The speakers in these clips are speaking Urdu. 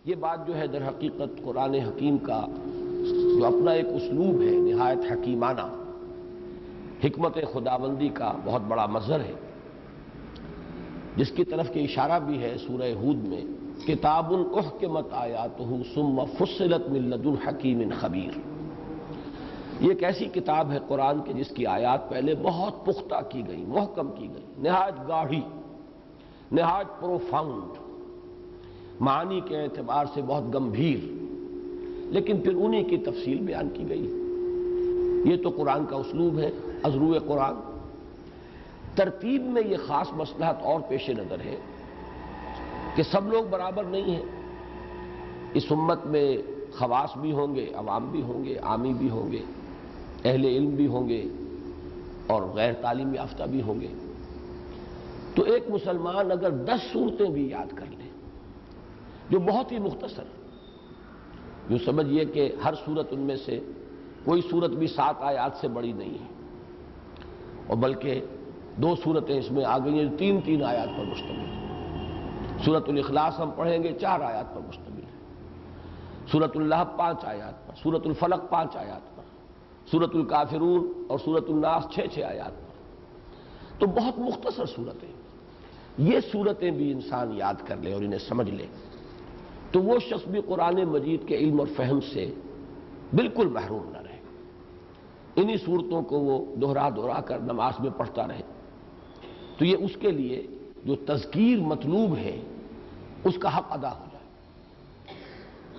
یہ بات جو ہے در حقیقت قرآن حکیم کا جو اپنا ایک اسلوب ہے نہایت حکیمانہ، حکمت خداوندی کا بہت بڑا مظہر ہے، جس کی طرف کہ اشارہ بھی ہے سورہ ہود میں، کتاب احکمت آیاتہ ثم فصلت من لدن حکیم خبیر۔ یہ ایک ایسی کتاب ہے قرآن کے جس کی آیات پہلے بہت پختہ کی گئی، محکم کی گئی، نہایت گاڑھی، نہایت پروفاؤنڈ، معانی کے اعتبار سے بہت گمبھیر، لیکن پھر انہی کی تفصیل بیان کی گئی۔ یہ تو قرآن کا اسلوب ہے، ازرو قرآن۔ ترتیب میں یہ خاص مصلحت اور پیش نظر ہے کہ سب لوگ برابر نہیں ہیں، اس امت میں خواص بھی ہوں گے، عوام بھی ہوں گے، عامی بھی ہوں گے، اہل علم بھی ہوں گے اور غیر تعلیم یافتہ بھی ہوں گے۔ تو ایک مسلمان اگر 10 صورتیں بھی یاد کر لے جو بہت ہی مختصر، جو سمجھئے کہ ہر صورت ان میں سے کوئی صورت بھی 7 آیات سے بڑی نہیں ہے، اور بلکہ 2 صورتیں اس میں آ گئی ہیں 3 آیات پر مشتمل ہے۔ سورۃ الاخلاص ہم پڑھیں گے 4 آیات پر مشتمل ہے، سورۃ اللہب 5 آیات پر، سورۃ الفلق 5 آیات پر، سورۃ الکافرون اور سورۃ الناس 6 آیات پر، تو بہت مختصر صورتیں۔ یہ صورتیں بھی انسان یاد کر لے اور انہیں سمجھ لے تو وہ شخص بھی قرآن مجید کے علم اور فہم سے بالکل محروم نہ رہے۔ انہی صورتوں کو وہ دہرا کر نماز میں پڑھتا رہے تو یہ اس کے لیے جو تذکیر مطلوب ہے اس کا حق ادا ہو جائے۔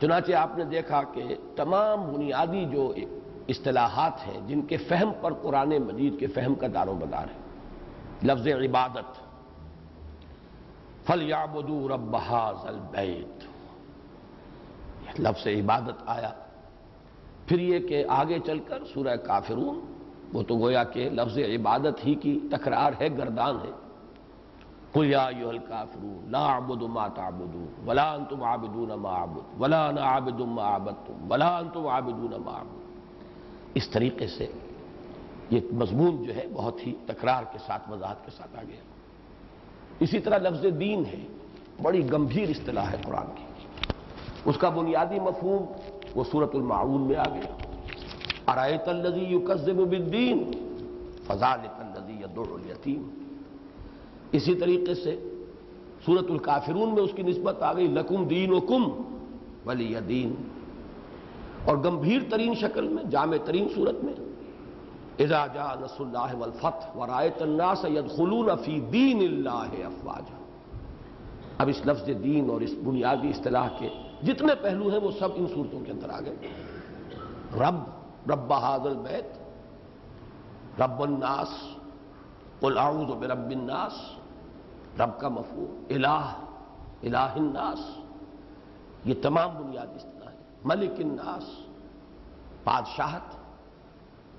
چنانچہ آپ نے دیکھا کہ تمام بنیادی جو اصطلاحات ہیں جن کے فہم پر قرآن مجید کے فہم کا دار و مدار ہے، لفظ عبادت، فَلْيَعْبُدُوا رَبَّ هَٰذَا الْبَيْتِ، لفظ عبادت آیا۔ پھر یہ کہ آگے چل کر سورہ کافرون، وہ تو گویا کہ لفظ عبادت ہی کی تکرار ہے، گردان ہے۔ قُلْ يَا أَيُّهَا الْكَافِرُونَ لَا أَعْبُدُ مَا تَعْبُدُونَ وَلَا أَنْتُمْ عَابِدُونَ مَا أَعْبُدُ وَلَا أَنَا عَابِدٌ مَا عَبَدتُّمْ وَلَا أَنْتُمْ عَابِدُونَ مَا أَعْبُدُ۔ اس طریقے سے یہ مضمون جو ہے بہت ہی تکرار کے ساتھ، وضاحت کے ساتھ آ گیا۔ اسی طرح لفظ دین ہے، بڑی گمبھیر اصطلاح ہے قرآن کی، اس کا بنیادی مفہوم وہ سورۃ الماعون میں آ گیا، أَرَأَيْتَ الَّذِي يُكَذِّبُ بِالدِّينِ فَذَلِكَ الَّذِي يَدُعُّ الْيَتِيمَ۔ اسی طریقے سے سورۃ الکافرون میں اس کی نسبت آ گئی، لَكُمْ دِينُكُمْ وَلِيَ دِينِ۔ اور گمبھیر ترین شکل میں، جامع ترین صورت میں، اذا جاء نصر اللہ والفتح ورأیت الناس يدخلون فی دین اللہ افواجا۔ اب اس لفظ دین اور اس بنیادی اصطلاح کے جتنے پہلو ہیں وہ سب ان صورتوں کے اندر آ گئے۔ رب ھذا البیت، رب الناس، قل اعوذ برب الناس، رب کا مفہوم، الہ الناس، یہ تمام بنیادی اصطلاح ہے۔ ملک الناس، بادشاہت۔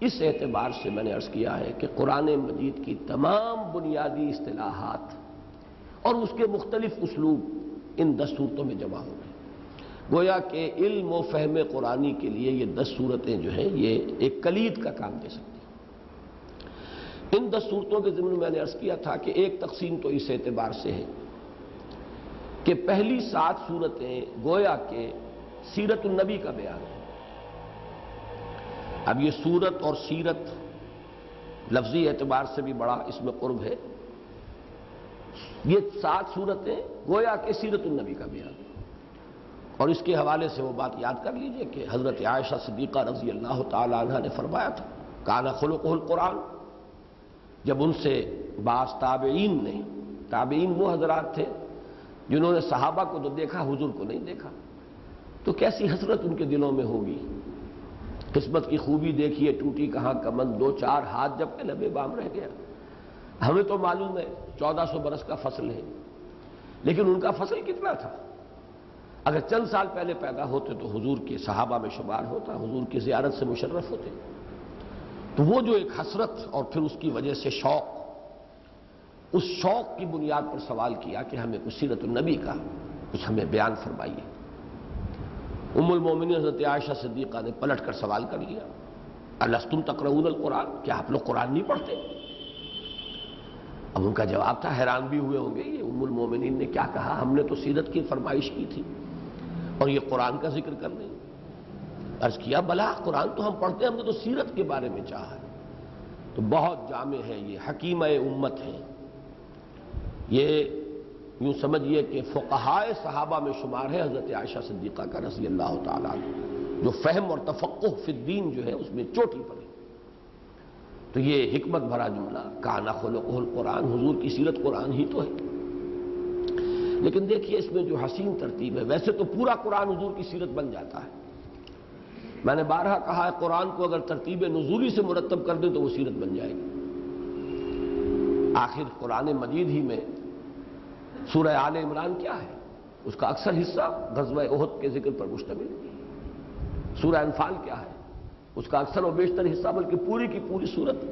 اس اعتبار سے میں نے عرض کیا ہے کہ قرآن مجید کی تمام بنیادی اصطلاحات اور اس کے مختلف اسلوب ان 10 صورتوں میں جمع ہو گئے۔ گویا کہ علم و فہم قرآنی کے لیے یہ 10 صورتیں جو ہیں یہ ایک کلید کا کام دے سکتی ہیں۔ ان 10 صورتوں کے ضمن میں نے عرض کیا تھا کہ ایک تقسیم تو اس اعتبار سے ہے کہ پہلی 7 صورتیں گویا کہ سیرت النبی کا بیان ہے۔ اب یہ سورت اور سیرت لفظی اعتبار سے بھی بڑا اس میں قرب ہے۔ یہ 7 صورتیں گویا کہ سیرت النبی کا بیان، اور اس کے حوالے سے وہ بات یاد کر لیجئے کہ حضرت عائشہ صدیقہ رضی اللہ تعالی عنہ نے فرمایا تھا، کان خلقہ القرآن۔ جب ان سے بعض تابعین وہ حضرات تھے جنہوں نے صحابہ کو تو دیکھا، حضور کو نہیں دیکھا، تو کیسی حسرت ان کے دلوں میں ہوگی۔ قسمت کی خوبی دیکھیے، ٹوٹی کہاں کمند، 2-4 ہاتھ جب کہ لبے بام رہ گیا۔ ہمیں تو معلوم ہے 1400 برس کا فصل ہے، لیکن ان کا فصل کتنا تھا؟ اگر چند سال پہلے پیدا ہوتے تو حضور کے صحابہ میں شمار ہوتا، حضور کی زیارت سے مشرف ہوتے۔ تو وہ جو ایک حسرت اور پھر اس کی وجہ سے شوق، اس شوق کی بنیاد پر سوال کیا کہ ہمیں کچھ سیرت النبی کا کچھ ہمیں بیان فرمائیے۔ ام المومنین حضرت عائشہ صدیقہ نے پلٹ کر سوال کر لیا، الستم تقرؤون القرآن، کیا آپ لوگ قرآن نہیں پڑھتے؟ اب ان کا جواب تھا، حیران بھی ہوئے ہوں گے یہ ام المومنین نے کیا کہا، ہم نے تو سیرت کی فرمائش کی تھی۔ اور یہ قرآن کا ذکر کر رہے ہیں۔ عرض کیا بلا قرآن تو ہم پڑھتے ہیں، ہم نے تو سیرت کے بارے میں چاہا ہے۔ تو بہت جامع ہے، یہ حکیمہ امت ہے، یہ یوں سمجھیے کہ فقہائے صحابہ میں شمار ہے حضرت عائشہ صدیقہ کا رضی اللہ تعالیٰ عنہ، جو فہم اور تفقہ فی الدین جو ہے اس میں چوٹی پڑی۔ تو یہ حکمت بھرا جملہ کان خلقہ القرآن، حضور کی سیرت قرآن ہی تو ہے۔ لیکن دیکھیے اس میں جو حسین ترتیب ہے، ویسے تو پورا قرآن حضور کی سیرت بن جاتا ہے۔ میں نے بارہا کہا ہے قرآن کو اگر ترتیب نزولی سے مرتب کر دیں تو وہ سیرت بن جائے گی۔ آخر قرآن مجید ہی میں سورہ آل عمران کیا ہے؟ اس کا اکثر حصہ غزوہ احد کے ذکر پر مشتمل ہے۔ سورہ انفال کیا ہے؟ اس کا اکثر و بیشتر حصہ بلکہ پوری کی پوری سورت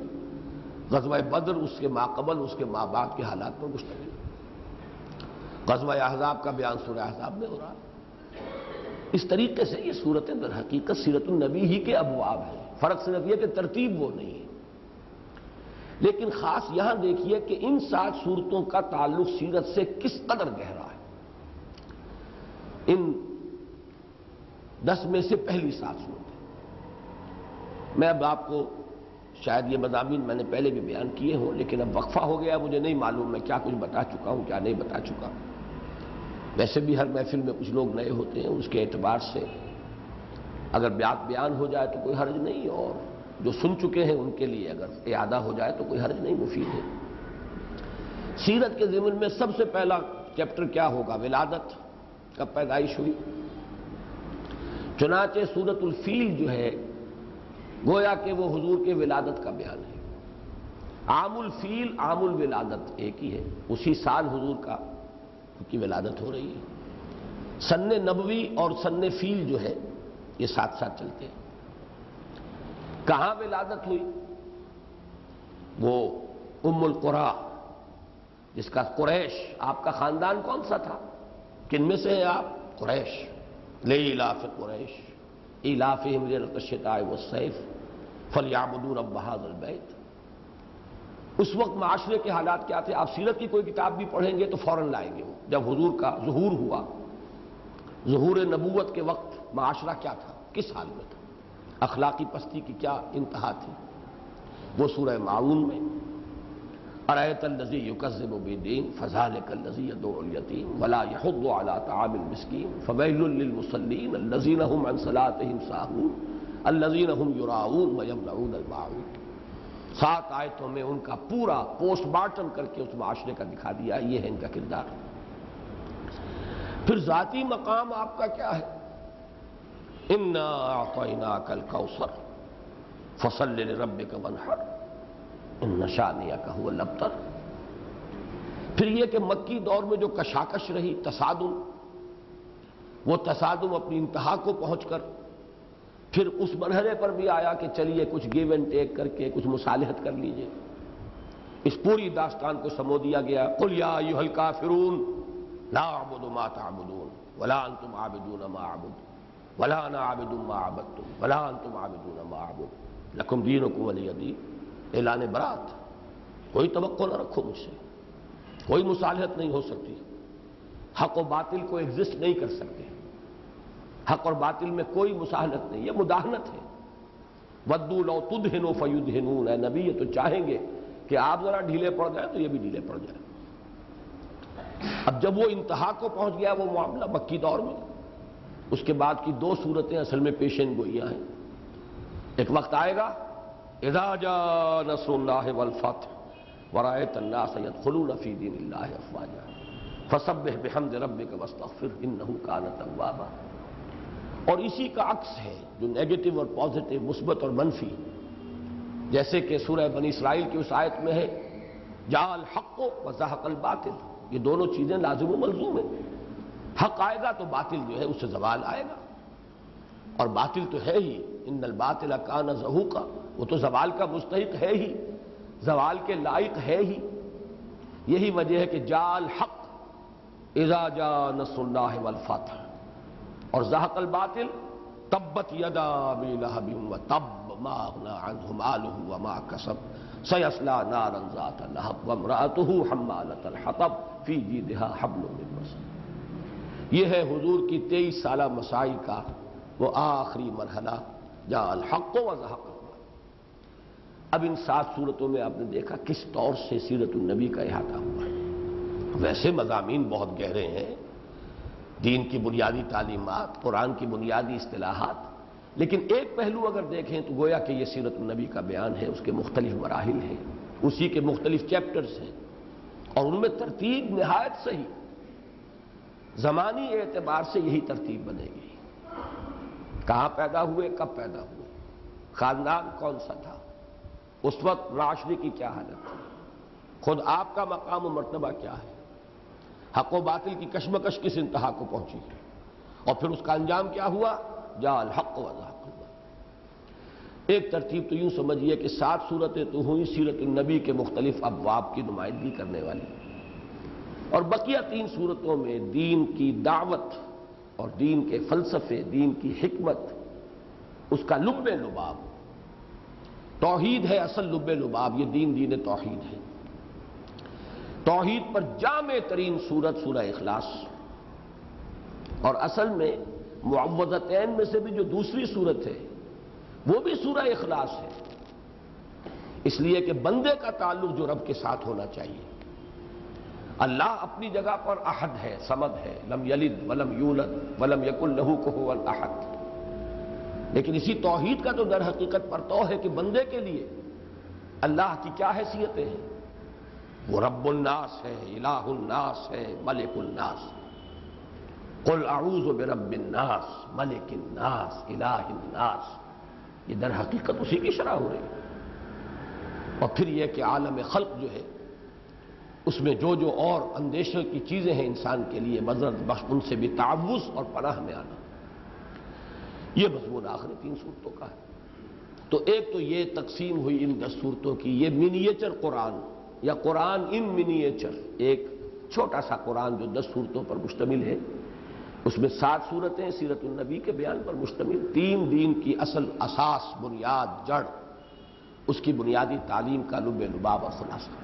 غزوہ بدر، اس کے ماقبل، اس کے مابعد کے حالات پر مشتمل ہے۔ غزوہ احزاب کا بیان سورہ احزاب میں ہو رہا ہے۔ اس طریقے سے یہ صورتیں در حقیقت سیرت النبی ہی کے ابواب ہیں، فرق صرف یہ کہ ترتیب وہ نہیں ہے۔ لیکن خاص یہاں دیکھیے کہ ان 7 صورتوں کا تعلق سیرت سے کس قدر گہرا ہے۔ ان 10 میں سے پہلی 7 صورتیں، میں اب آپ کو شاید یہ مضامین میں نے پہلے بھی بیان کیے ہوں، لیکن اب وقفہ ہو گیا، مجھے نہیں معلوم میں کیا کچھ بتا چکا ہوں کیا نہیں بتا چکا۔ ویسے بھی ہر محفل میں کچھ لوگ نئے ہوتے ہیں، اس کے اعتبار سے اگر بیان ہو جائے تو کوئی حرج نہیں، اور جو سن چکے ہیں ان کے لیے اگر اعادہ ہو جائے تو کوئی حرج نہیں، مفید ہے۔ سیرت کے ضمن میں سب سے پہلا چیپٹر کیا ہوگا؟ ولادت، کب پیدائش ہوئی۔ چنانچہ سورۃ الفیل جو ہے گویا کہ وہ حضور کے ولادت کا بیان ہے۔ عام الفیل عام الولادت ایک ہی ہے، اسی سال حضور کی ولادت ہو رہی ہے۔ سن نبوی اور سن فیل جو ہے یہ ساتھ ساتھ چلتے ہیں۔ کہاں ولادت ہوئی؟ وہ ام القریٰ، جس کا قریش، آپ کا خاندان کون سا تھا؟ کن میں سے ہیں آپ؟ قریش۔ لإیلاف قریش ایلافہم رحلۃ الشتاء والصیف فلیعبدوا رب ھذا البیت۔ اس وقت معاشرے کے حالات کیا تھے؟ آپ سیرت کی کوئی کتاب بھی پڑھیں گے تو فوراً لائیں گے وہ، جب حضور کا ظہور ہوا، ظہور نبوت کے وقت معاشرہ کیا تھا، کس حال میں تھا، اخلاقی پستی کی کیا انتہا تھی۔ وہ سورہ معون میں ارأیت الذی یکذب بالدین فذلک الذی یدعو الیتیم ولا یحض علی طعام المسکین فویل للمصلین الذین هم عن صلاتهم ساہون الذین هم یراؤون ویمنعون الماعون۔ 7 آیتوں میں ان کا پورا پوسٹ مارٹم کر کے اس معاشرے کا دکھا دیا، یہ ہے ان کا کردار۔ پھر ذاتی مقام آپ کا کیا ہے؟ انا اعطیناک الکوثر فصل لربک وانحر ان شانئک هو الابتر۔ پھر یہ کہ مکی دور میں جو کشاکش رہی، تصادم، وہ تصادم اپنی انتہا کو پہنچ کر پھر اس مرحلے پر بھی آیا کہ چلیے کچھ گیو اینڈ ٹیک کر کے کچھ مصالحت کر لیجئے۔ اس پوری داستان کو سمو دیا گیا قل یا ایھا الکافرون لا اعبد ما تعبدون ولا انتم عابدون ما اعبد ولا انا عابد ما عبدتم ولا انتم عابدون ما اعبد لکم دینکم ولی دین۔ اعلان برات، کوئی توقع نہ رکھو مجھ سے، کوئی مصالحت نہیں ہو سکتی، حق و باطل کو ایگزسٹ نہیں کر سکتے، حق اور باطل میں کوئی مساہلت نہیں، یہ مداہنت ہے۔ ودوا لو تدہنوا فیدہنون، اے نبی یہ تو چاہیں گے کہ آپ ذرا ڈھیلے پڑ جائیں تو یہ بھی ڈھیلے پڑ جائیں۔ اب جب وہ انتہا کو پہنچ گیا وہ معاملہ مکی دور میں، اس کے بعد کی 2 صورتیں اصل میں پیشین گوئیاں ہیں۔ ایک وقت آئے گا اذا جاء نصر اللہ والفتح ورأیت الناس يدخلون فی دین اللہ افواجا فسبح بحمد ربک واستغفر انہ کان توابا۔ اور اسی کا عکس ہے جو نیگیٹو اور پازیٹو، مثبت اور منفی، جیسے کہ سورہ بنی اسرائیل کی اس آیت میں ہے جاء الحق وزہق الباطل، یہ دونوں چیزیں لازم و ملزوم ہیں۔ حق آئے گا تو باطل جو ہے اس سے زوال آئے گا، اور باطل تو ہے ہی، ان الباطل کان زہوقا، وہ تو زوال کا مستحق ہے ہی، زوال کے لائق ہے ہی۔ یہی وجہ ہے کہ جاء الحق اذا جاء نصر اللہ والفتح، اور زہق الباطل تبت یدا ابی لہب وتب ما اغنی عنہ مالہ وما کسب سیصلی نارا ذات لہب وامرأتہ حمالۃ الحطب فی جیدہا حبل من مسد۔ یہ ہے حضور کی 23 سالہ مساعی کا وہ آخری مرحلہ، جاء الحق وزهق الباطل۔ اب ان 7 صورتوں میں آپ نے دیکھا کس طور سے سیرت النبی کا احاطہ ہوا ہے۔ ویسے مضامین بہت گہرے ہیں، دین کی بنیادی تعلیمات، قرآن کی بنیادی اصطلاحات، لیکن ایک پہلو اگر دیکھیں تو گویا کہ یہ سیرت النبی کا بیان ہے، اس کے مختلف مراحل ہیں، اسی کے مختلف چیپٹرز ہیں، اور ان میں ترتیب نہایت صحیح، زمانی اعتبار سے یہی ترتیب بنے گی۔ کہاں پیدا ہوئے، کب پیدا ہوئے، خاندان کون سا تھا، اس وقت معاشرے کی کیا حالت تھی، خود آپ کا مقام و مرتبہ کیا ہے، حق و باطل کی کشمکش کس انتہا کو پہنچی، اور پھر اس کا انجام کیا ہوا، جاء الحق وزهق الباطل۔ ایک ترتیب تو یوں سمجھیے کہ 7 صورتیں تو ہوئی سیرت النبی کے مختلف ابواب کی نمائندگی کرنے والی، اور بقیہ 3 صورتوں میں دین کی دعوت اور دین کے فلسفے، دین کی حکمت، اس کا لب لباب، توحید ہے اصل لب لباب، یہ دین توحید ہے۔ توحید پر جامع ترین صورت سورہ اخلاص، اور اصل میں معوذتین میں سے بھی جو دوسری صورت ہے وہ بھی سورہ اخلاص ہے، اس لیے کہ بندے کا تعلق جو رب کے ساتھ ہونا چاہیے۔ اللہ اپنی جگہ پر احد ہے، صمد ہے، لم یلد ولم یولد ولم یکن لہ کفوا احد، لیکن اسی توحید کا تو در حقیقت پرتو ہے کہ بندے کے لیے اللہ کی کیا حیثیتیں ہیں، وہ رب الناس ہے، الہ الناس ہے، ملک الناس، قل اعوذ برب الناس ملک الناس الہ الناس، یہ در حقیقت اسی کی شرح ہو رہی ہے۔ اور پھر یہ کہ عالم خلق جو ہے اس میں جو اور اندیشے کی چیزیں ہیں انسان کے لیے مضرت بخش، ان سے بھی تعوذ اور پناہ میں آنا، یہ مضمون آخری 3 صورتوں کا ہے۔ تو ایک تو یہ تقسیم ہوئی ان 10 صورتوں کی، یہ منییچر قرآن یا قرآن ان منییچر، ایک چھوٹا سا قرآن جو 10 صورتوں پر مشتمل ہے، اس میں 7 صورتیں سیرت النبی کے بیان پر مشتمل، 3 دین کی اصل اساس، بنیاد، جڑ، اس کی بنیادی تعلیم کا لب لباب اور خلاصہ۔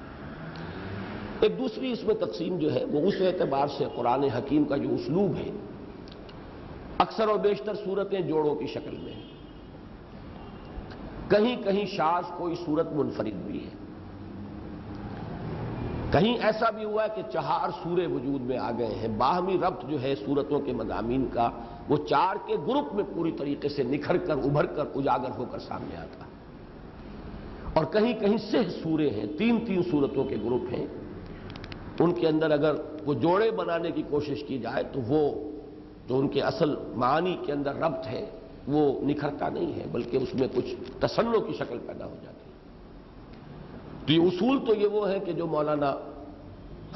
ایک دوسری اس میں تقسیم جو ہے وہ اس اعتبار سے قرآن حکیم کا جو اسلوب ہے، اکثر و بیشتر صورتیں جوڑوں کی شکل میں ہیں، کہیں کہیں شاذ کوئی صورت منفرد بھی ہے، کہیں ایسا بھی ہوا ہے کہ 4 سورے وجود میں آ گئے ہیں، باہمی ربط جو ہے صورتوں کے مضامین کا وہ 4 کے گروپ میں پوری طریقے سے نکھر کر ابھر کر اجاگر ہو کر سامنے آتا ہے، اور کہیں کہیں 6 سورے ہیں، 3 صورتوں کے گروپ ہیں، ان کے اندر اگر وہ جوڑے بنانے کی کوشش کی جائے تو وہ جو ان کے اصل معانی کے اندر ربط ہے وہ نکھرتا نہیں ہے، بلکہ اس میں کچھ تصنع کی شکل پیدا ہو جاتی ہے۔ تو یہ اصول تو یہ وہ ہے کہ جو مولانا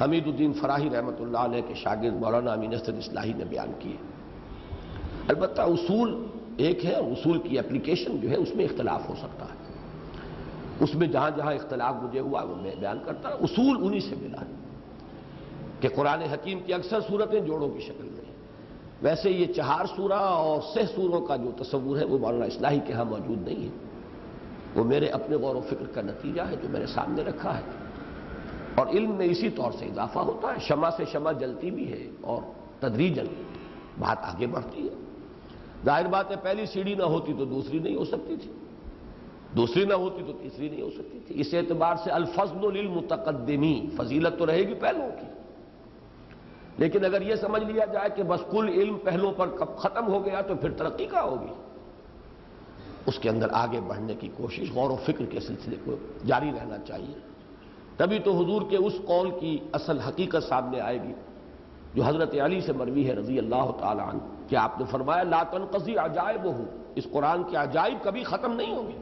حمید الدین فراہی رحمۃ اللہ علیہ کے شاگرد مولانا امین اسد اصلاحی نے بیان کیے۔ البتہ اصول ایک ہے، اور اصول کی اپلیکیشن جو ہے اس میں اختلاف ہو سکتا ہے، اس میں جہاں جہاں اختلاف مجھے ہوا وہ میں بیان کرتا ہوں، اصول انہی سے ملا ہے کہ قرآن حکیم کی اکثر صورتیں جوڑوں کی شکل میں ہیں۔ ویسے یہ 4 سورہ اور 6 سوروں کا جو تصور ہے وہ مولانا اصلاحی کے ہاں موجود نہیں ہے، وہ میرے اپنے غور و فکر کا نتیجہ ہے جو میں نے سامنے رکھا ہے، اور علم میں اسی طور سے اضافہ ہوتا ہے، شمع سے شمع جلتی بھی ہے اور تدریجاً بات آگے بڑھتی ہے۔ ظاہر بات ہے پہلی سیڑھی نہ ہوتی تو دوسری نہیں ہو سکتی تھی، دوسری نہ ہوتی تو تیسری نہیں ہو سکتی تھی، اس اعتبار سے الفضل للمتقدمی، فضیلت تو رہے گی پہلوؤں کی، لیکن اگر یہ سمجھ لیا جائے کہ بس کل علم پہلوؤں پر ختم ہو گیا تو پھر ترقی کہاں ہوگی، اس کے اندر آگے بڑھنے کی کوشش، غور و فکر کے سلسلے کو جاری رہنا چاہیے، تبھی تو حضور کے اس قول کی اصل حقیقت سامنے آئے گی جو حضرت علی سے مروی ہے رضی اللہ تعالی عنہ کہ آپ نے فرمایا لا تنقضی عجائبہ، اس قرآن کے عجائب کبھی ختم نہیں ہوں گے۔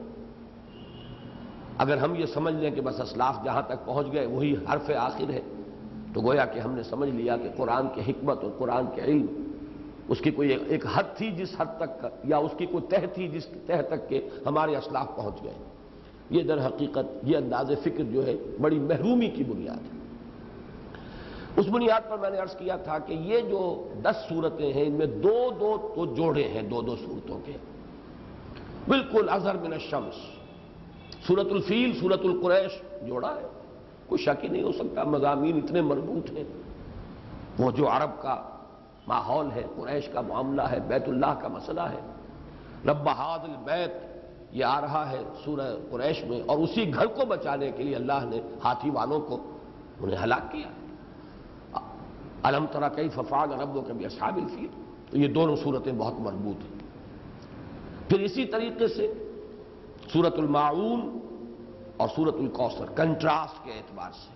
اگر ہم یہ سمجھ لیں کہ بس اسلاف جہاں تک پہنچ گئے وہی حرف آخر ہے تو گویا کہ ہم نے سمجھ لیا کہ قرآن کی حکمت اور قرآن کے علم اس کی کوئی ایک حد تھی جس حد تک یا اس کی کوئی تہ تھی جس تہ تک کہ ہمارے اسلاف پہنچ گئے۔ یہ در حقیقت یہ انداز فکر جو ہے بڑی محرومی کی بنیاد ہے۔ اس بنیاد پر میں نے عرض کیا تھا کہ یہ جو 10 صورتیں ہیں ان میں 2 تو جوڑے ہیں 2 صورتوں کے، بالکل اظہر من الشمس۔ سورۃ الفیل، سورۃ القریش جوڑا ہے، کوئی شک ہی نہیں ہو سکتا، مضامین اتنے مربوط ہیں، وہ جو عرب کا ماحول ہے، قریش کا معاملہ ہے، بیت اللہ کا مسئلہ ہے. رب ھذا البیت یہ آ رہا ہے سورہ قریش میں، اور اسی گھر کو بچانے کے لیے اللہ نے ہاتھی والوں کو انہیں ہلاک کیا. الم تری کیف فعل ربک باصحاب الفیل. تو یہ دونوں صورتیں بہت مربوط ہیں. پھر اسی طریقے سے سورۃ الماعون اور سورۃ الکوثر کنٹراسٹ کے اعتبار سے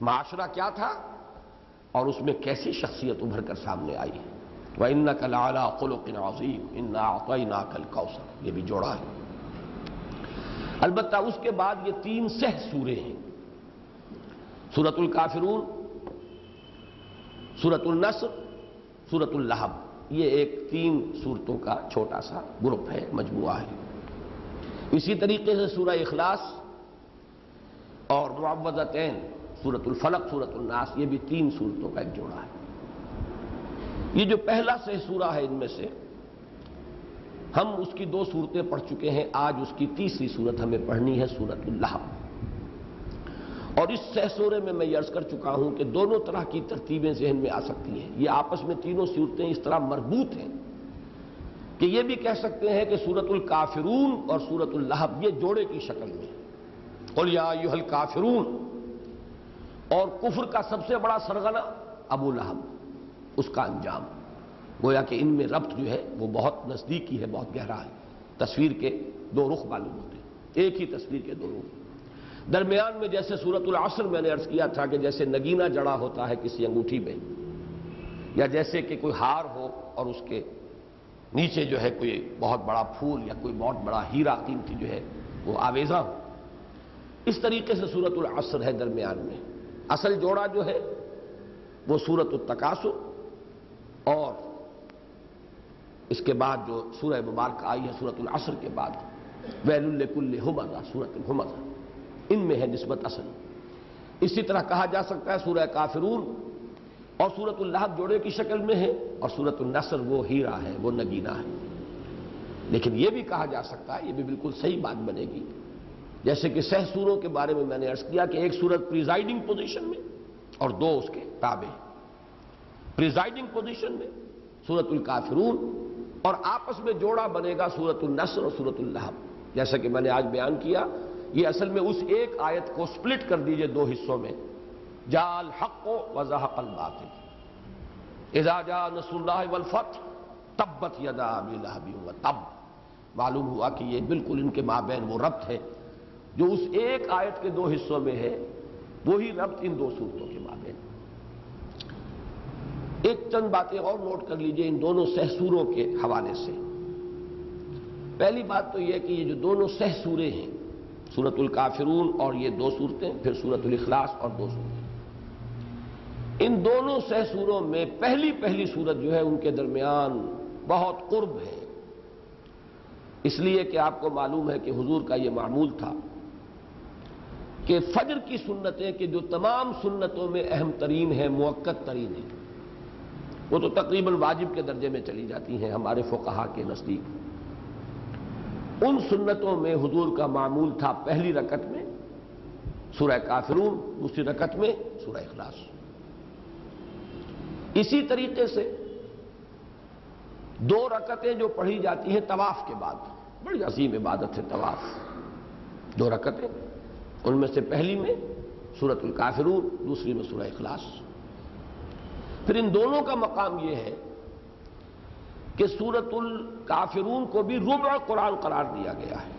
معاشرہ کیا تھا اور اس میں کیسی شخصیت ابھر کر سامنے آئی ہے. وَإِنَّكَ لَعَلَىٰ خُلُقٍ عَظِيمٍ إِنَّا أَعْطَيْنَاكَ الْكَوْثَرَ. یہ بھی جوڑا ہے. البتہ اس کے بعد یہ 3 سہ سورے ہیں. سورۃ الکافرون، سورۃ النصر، سورۃ اللہب. یہ ایک 3 سورتوں کا چھوٹا سا گروپ ہے، مجموعہ ہے. اسی طریقے سے سورہ اخلاص اور معوذتین سورۃ الفلق، سورۃ الناس، یہ بھی 3 سورتوں کا ایک جوڑا ہے. یہ جو پہلا سہ سورہ ہے ان میں سے ہم اس کی 2 سورتیں پڑھ چکے ہیں. آج اس کی تیسری سورت ہمیں پڑھنی ہے، سورۃ اللہب. اور اس سہ سورے میں میں یہ عرض کر چکا ہوں کہ دونوں طرح کی ترتیبیں ذہن میں آ سکتی ہیں. یہ آپس میں تینوں صورتیں اس طرح مربوط ہیں کہ یہ بھی کہہ سکتے ہیں کہ سورۃ الکافرون اور سورۃ اللہب یہ جوڑے کی شکل میں. قل یا ایھا الکافرون، اور کفر کا سب سے بڑا سرغنہ ابو لہب، اس کا انجام. گویا کہ ان میں ربط جو ہے وہ بہت نزدیکی ہے، بہت گہرا ہے. تصویر کے 2 رخ معلوم ہوتے ہیں، ایک ہی تصویر کے 2 رخ. درمیان میں جیسے سورۃ العصر میں نے عرض کیا تھا کہ جیسے نگینہ جڑا ہوتا ہے کسی انگوٹھی میں، یا جیسے کہ کوئی ہار ہو اور اس کے نیچے جو ہے کوئی بہت بڑا پھول یا کوئی بہت بڑا ہیرا قیمتی جو ہے وہ آویزہ ہو، اس طریقے سے سورۃ العصر ہے درمیان میں. اصل جوڑا جو ہے وہ سورۃ التکاثر اور اس کے بعد جو سورہ مبارکہ آئی ہے سورۃ العصر کے بعد ویل لکل ھمزہ، سورۃ الھمزہ، ان میں ہے نسبت اصل. اسی طرح کہا جا سکتا ہے سورہ کافرون اور سورۃ اللہب جوڑے کی شکل میں ہے، اور سورۃ النصر وہ ہیرا ہے، وہ نگینہ ہے. لیکن یہ بھی کہا جا سکتا ہے، یہ بھی بالکل صحیح بات بنے گی، جیسے کہ سہ سوروں کے بارے میں نے عرض کیا کہ ایک سورت پریزائڈنگ پوزیشن میں اور 2 اس کے تابع. پریزائڈنگ پوزیشن میں سورۃ الکافرون اور آپس میں جوڑا بنے گا سورۃ النصر اور سورۃ اللہب. جیسا کہ میں نے آج بیان کیا، یہ اصل میں اس ایک آیت کو سپلٹ کر دیجئے 2 حصوں میں. جاء الحق وزهق الباطل اذا جاء نصر اللہ والفتح تبت یدا ابی لہب وتب. معلوم ہوا کہ یہ بالکل ان کے مابین وہ ربط ہے جو اس ایک آیت کے 2 حصوں میں ہے، وہی ربط ان 2 صورتوں کے مابین. ایک چند باتیں اور نوٹ کر لیجئے ان دونوں سہ سوروں کے حوالے سے. پہلی بات تو یہ کہ یہ جو دونوں سہ سورے ہیں، سورۃ الکافرون اور یہ 2 صورتیں، پھر سورۃ الاخلاص اور 2 صورتیں، ان دونوں سہ سوروں میں پہلی سورت جو ہے ان کے درمیان بہت قرب ہے. اس لیے کہ آپ کو معلوم ہے کہ حضور کا یہ معمول تھا کہ فجر کی سنتیں کہ جو تمام سنتوں میں اہم ترین ہیں، موقت ترین ہیں، وہ تو تقریباً واجب کے درجے میں چلی جاتی ہیں ہمارے فقہا کے نزدیک. ان سنتوں میں حضور کا معمول تھا پہلی رکعت میں سورہ کافرون، دوسری رکعت میں سورہ اخلاص. اسی طریقے سے 2 رکعتیں جو پڑھی جاتی ہیں طواف کے بعد، بڑی عظیم عبادت ہے طواف. 2 رکعتیں، ان میں سے پہلی میں سورۃ الکافرون، دوسری میں سورہ اخلاص. پھر ان دونوں کا مقام یہ ہے کہ سورۃ الکافرون کو بھی ربع قرآن قرار دیا گیا ہے.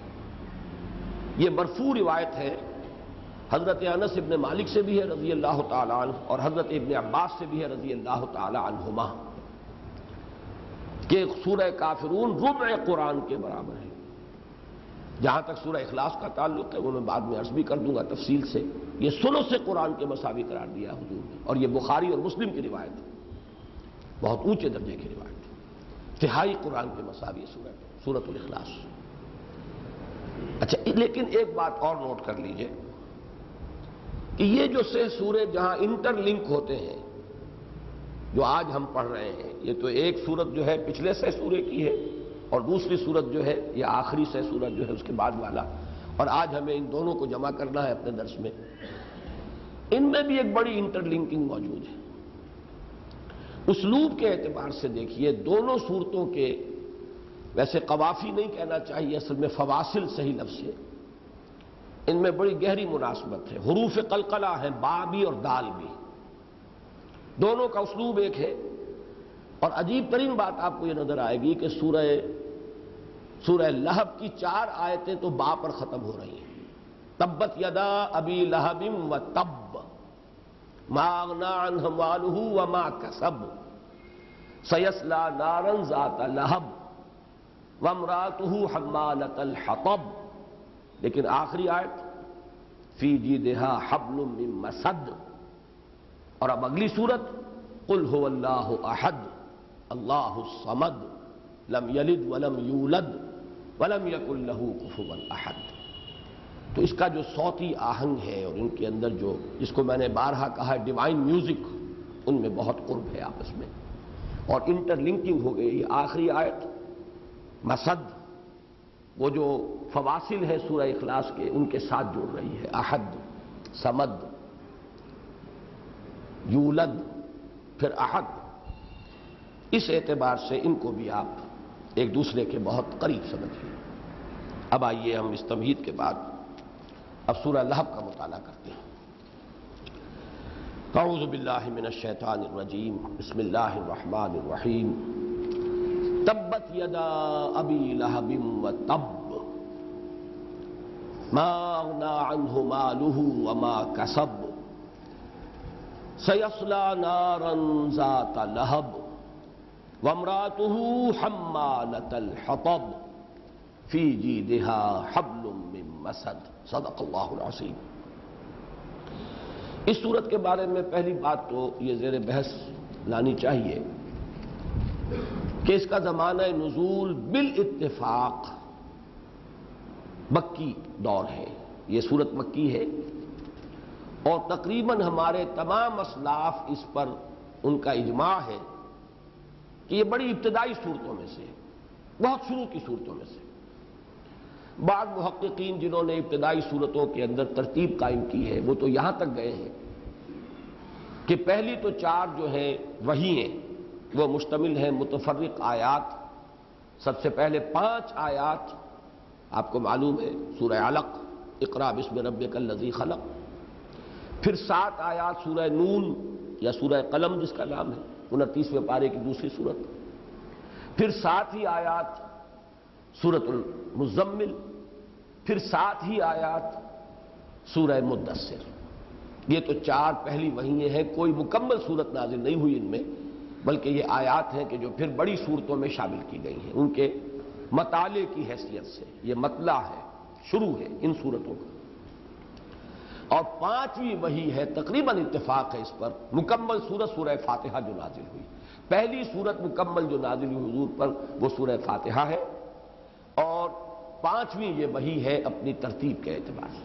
یہ مرفوع روایت ہے، حضرت انس ابن مالک سے بھی ہے رضی اللہ تعالی عنہ، اور حضرت ابن عباس سے بھی ہے رضی اللہ تعالی عنہما، کہ سورہ کافرون ربع قرآن کے برابر ہے. جہاں تک سورہ اخلاص کا تعلق ہے وہ میں بعد میں عرض بھی کر دوں گا تفصیل سے. یہ ثلث قرآن کے مساوی قرار دیا حضور نے، اور یہ بخاری اور مسلم کی روایت ہے، بہت اونچے درجے کی روایت ہے. تہائی قرآن کے مساوی سورۃ الاخلاص. اچھا، لیکن ایک بات اور نوٹ کر لیجئے کہ یہ جو سہ سورے جہاں انٹر لنک ہوتے ہیں، جو آج ہم پڑھ رہے ہیں، یہ تو ایک سورت جو ہے پچھلے سہ سورے کی ہے، اور دوسری سورت جو ہے یہ آخری سہ سورت جو ہے اس کے بعد والا، اور آج ہمیں ان دونوں کو جمع کرنا ہے اپنے درس میں. ان میں بھی ایک بڑی انٹر لنکنگ موجود ہے. اسلوب کے اعتبار سے دیکھیے دونوں صورتوں کے، ویسے قوافی نہیں کہنا چاہیے، اصل میں فواصل صحیح لفظ ہے، ان میں بڑی گہری مناسبت ہے، حروف قلقلہ ہیں، با بھی اور دال بھی، دونوں کا اسلوب ایک ہے۔ اور عجیب ترین بات آپ کو یہ نظر آئے گی کہ سورہ لہب کی 4 آیتیں تو با پر ختم ہو رہی ہیں، تبت یدا ابی لہب و تب ما اغنی عنہ مالہ وما کسب سیصلی نارا ذات لہب وامرأتہ حمالۃ الحطب، لیکن آخری آیت فی جیدہا حبل من مسد۔ اور اب اگلی صورت قل هو اللہ احد اللہ الصمد لم یلد ولم یولد ولم یکن لہ کفوا احد۔ تو اس کا جو صوتی آہنگ ہے اور ان کے اندر جو، جس کو میں نے بارہا کہا ڈیوائن میوزک، ان میں بہت قرب ہے آپس میں، اور انٹر لنکنگ ہو گئی۔ یہ آخری آیت مسد، وہ جو فواصل ہے سورہ اخلاص کے، ان کے ساتھ جوڑ رہی ہے، احد، صمد، یولد، پھر احد۔ اس اعتبار سے ان کو بھی آپ ایک دوسرے کے بہت قریب سمجھیے۔ اب آئیے ہم اس تمہید کے بعد اب سورہ لہب کا مطالعہ کرتے ہیں۔ اعوذ باللہ من الشیطان الرجیم، بسم اللہ الرحمن الرحیم۔ تبت یدا ابی لہب و تب ما اغنی عنہ مالہ وما کسب سیصلی نارا ذات لہب وامرأتہ حمالۃ الحطب فی جیدہا حبل من مسد۔ صدق اللہ العظیم۔ اس صورت کے بارے میں پہلی بات تو یہ زیر بحث لانی چاہیے کہ اس کا زمانہ نزول بالاتفاق مکی دور ہے، یہ صورت مکی ہے، اور تقریباً ہمارے تمام اسلاف اس پر ان کا اجماع ہے کہ یہ بڑی ابتدائی صورتوں میں سے، بہت شروع کی صورتوں میں سے۔ بعض محققین جنہوں نے ابتدائی صورتوں کے اندر ترتیب قائم کی ہے وہ تو یہاں تک گئے ہیں کہ پہلی تو 4 جو ہیں وحی ہیں، وہ مشتمل ہیں متفرق آیات۔ سب سے پہلے 5 آیات آپ کو معلوم ہے سورہ علق، اقرأ بسم ربک الذی خلق، پھر 7 آیات سورہ نون یا سورہ قلم جس کا نام ہے، 29ویں پارے کی دوسری صورت، پھر 7 ہی آیات سورۃ المزمل، پھر 7 ہی آیات سورہ مدثر۔ یہ تو 4 پہلی وحییں ہیں، کوئی مکمل صورت نازل نہیں ہوئی ان میں، بلکہ یہ آیات ہیں کہ جو پھر بڑی صورتوں میں شامل کی گئی ہیں ان کے مطالعے کی حیثیت سے۔ یہ مطلع ہے، شروع ہے ان صورتوں کا۔ اور 5ویں وحی ہے، تقریباً اتفاق ہے اس پر، مکمل صورت سورہ فاتحہ جو نازل ہوئی۔ پہلی صورت مکمل جو نازل ہوئی حضور پر وہ سورہ فاتحہ ہے، اور 5ویں یہ وحی ہے اپنی ترتیب کے اعتبار سے۔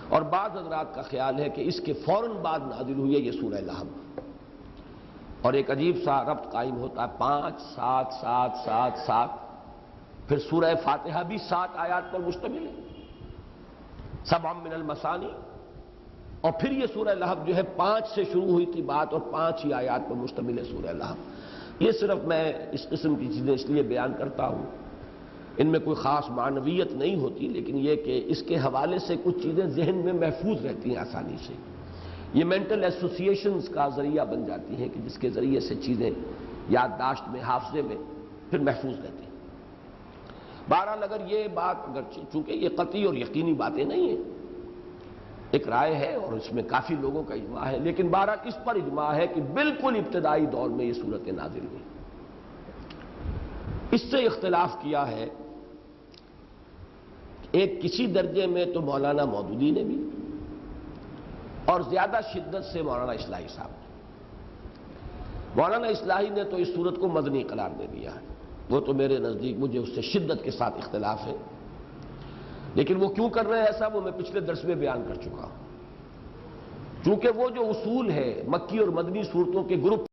اور بعض حضرات کا خیال ہے کہ اس کے فوراً بعد نازل ہوئی ہے یہ سورہ لہب، اور ایک عجیب سا ربط قائم ہوتا ہے، 5 7 7 7 7، پھر سورہ فاتحہ بھی 7 آیات پر مشتمل ہے، 7 من المثانی، اور پھر یہ سورہ لہب جو ہے 5 سے شروع ہوئی تھی بات، اور 5 ہی آیات پر مشتمل ہے سورہ لہب۔ یہ صرف میں اس قسم کی چیزیں اس لیے بیان کرتا ہوں، ان میں کوئی خاص معنویت نہیں ہوتی، لیکن یہ کہ اس کے حوالے سے کچھ چیزیں ذہن میں محفوظ رہتی ہیں آسانی سے، یہ مینٹل ایسوسیشنز کا ذریعہ بن جاتی ہیں کہ جس کے ذریعے سے چیزیں یادداشت میں، حافظے میں پھر محفوظ رہتی ہیں۔ بہرحال اگر یہ بات، چونکہ یہ قطعی اور یقینی باتیں نہیں ہیں، ایک رائے ہے اور اس میں کافی لوگوں کا اجماع ہے، لیکن بہرحال اس پر اجماع ہے کہ بالکل ابتدائی دور میں یہ صورتیں نازل ہوئی۔ اس سے اختلاف کیا ہے ایک کسی درجے میں تو مولانا مودودی نے بھی، اور زیادہ شدت سے مولانا اصلاحی صاحب نے۔ مولانا اصلاحی نے تو اس صورت کو مدنی قرار دے دیا ہے، وہ تو میرے نزدیک مجھے اس سے شدت کے ساتھ اختلاف ہے، لیکن وہ کیوں کر رہے ہیں ایسا وہ میں پچھلے درس میں بیان کر چکا ہوں۔ چونکہ وہ جو اصول ہے مکی اور مدنی صورتوں کے گروپ